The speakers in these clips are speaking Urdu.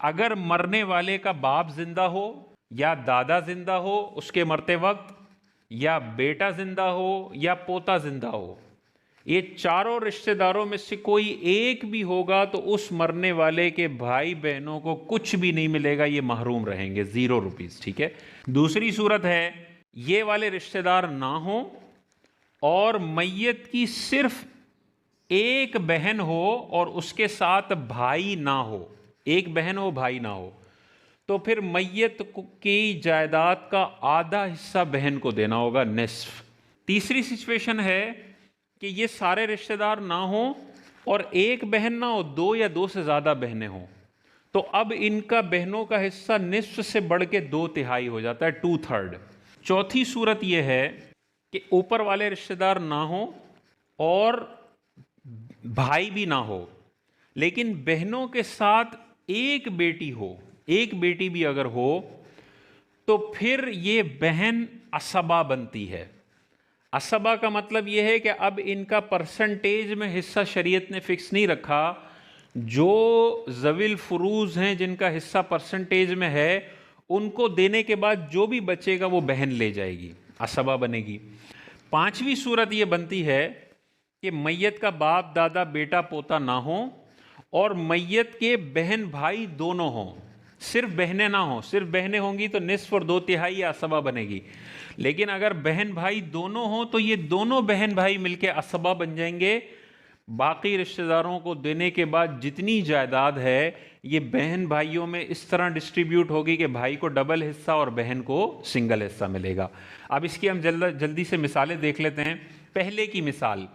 اگر مرنے والے کا باپ زندہ ہو یا دادا زندہ ہو اس کے مرتے وقت، یا بیٹا زندہ ہو یا پوتا زندہ ہو، یہ چاروں رشتہ داروں میں سے کوئی ایک بھی ہوگا تو اس مرنے والے کے بھائی بہنوں کو کچھ بھی نہیں ملے گا، یہ محروم رہیں گے، 0 روپیز. ٹھیک ہے. دوسری صورت ہے یہ والے رشتہ دار نہ ہوں اور میت کی صرف ایک بہن ہو اور اس کے ساتھ بھائی نہ ہو، ایک بہن ہو بھائی نہ ہو، تو پھر میت کی جائیداد کا آدھا حصہ بہن کو دینا ہوگا، نصف. تیسری سچویشن ہے کہ یہ سارے رشتہ دار نہ ہوں اور ایک بہن نہ ہو، 2 یا 2 سے زیادہ بہنیں ہوں، تو اب ان کا بہنوں کا حصہ نصف سے بڑھ کے 2/3 ہو جاتا ہے، 2/3. چوتھی صورت یہ ہے کہ اوپر والے رشتہ دار نہ ہوں اور بھائی بھی نہ ہو، لیکن بہنوں کے ساتھ ایک بیٹی ہو، ایک بیٹی بھی اگر ہو تو پھر یہ بہن عصبہ بنتی ہے. عصبہ کا مطلب یہ ہے کہ اب ان کا پرسنٹیج میں حصہ شریعت نے فکس نہیں رکھا، جو ذوی الفروض ہیں جن کا حصہ پرسنٹیج میں ہے ان کو دینے کے بعد جو بھی بچے گا وہ بہن لے جائے گی، عصبہ بنے گی. پانچویں صورت یہ بنتی ہے کہ میت کا باپ دادا بیٹا پوتا نہ ہوں اور میت کے بہن بھائی دونوں ہوں، صرف بہنیں نہ ہوں. صرف بہنیں ہوں گی تو نصف اور 2/3 عصبہ بنے گی، لیکن اگر بہن بھائی دونوں ہوں تو یہ دونوں بہن بھائی مل کے عصبہ بن جائیں گے. باقی رشتہ داروں کو دینے کے بعد جتنی جائیداد ہے یہ بہن بھائیوں میں اس طرح ڈسٹریبیوٹ ہوگی کہ بھائی کو ڈبل حصہ اور بہن کو سنگل حصہ ملے گا. اب اس کی ہم جلدی سے مثالیں دیکھ لیتے ہیں. پہلے کی مثال،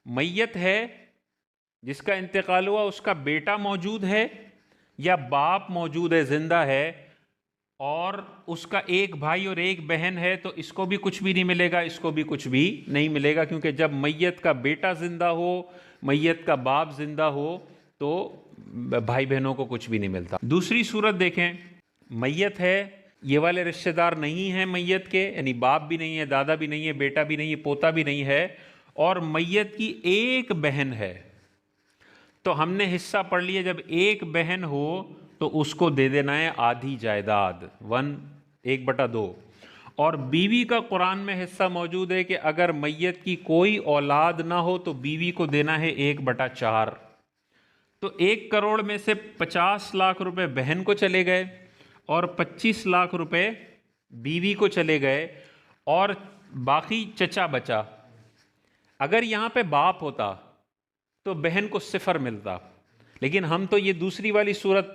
میت ہے جس کا انتقال ہوا، اس کا بیٹا موجود ہے یا باپ موجود ہے زندہ ہے، اور اس کا ایک بھائی اور ایک بہن ہے، تو اس کو بھی کچھ بھی نہیں ملے گا، اس کو بھی کچھ بھی نہیں ملے گا، کیونکہ جب میت کا بیٹا زندہ ہو، میت کا باپ زندہ ہو تو بھائی بہنوں کو کچھ بھی نہیں ملتا. دوسری صورت دیکھیں، میت ہے، یہ والے رشتہ دار نہیں ہیں میت کے، یعنی باپ بھی نہیں ہے، دادا بھی نہیں ہے، بیٹا بھی نہیں ہے، پوتا بھی نہیں ہے، اور میت کی ایک بہن ہے. تو ہم نے حصہ پڑھ لیا، جب ایک بہن ہو تو اس کو دے دینا ہے آدھی جائیداد، 1/2. اور بیوی کا قرآن میں حصہ موجود ہے کہ اگر میت کی کوئی اولاد نہ ہو تو بیوی کو دینا ہے 1/4. تو 1 کروڑ میں سے 50 لاکھ روپے بہن کو چلے گئے اور 25 لاکھ روپے بیوی کو چلے گئے، اور باقی چچا بچا. اگر یہاں پہ باپ ہوتا تو بہن کو 0 ملتا، لیکن ہم تو یہ دوسری والی صورت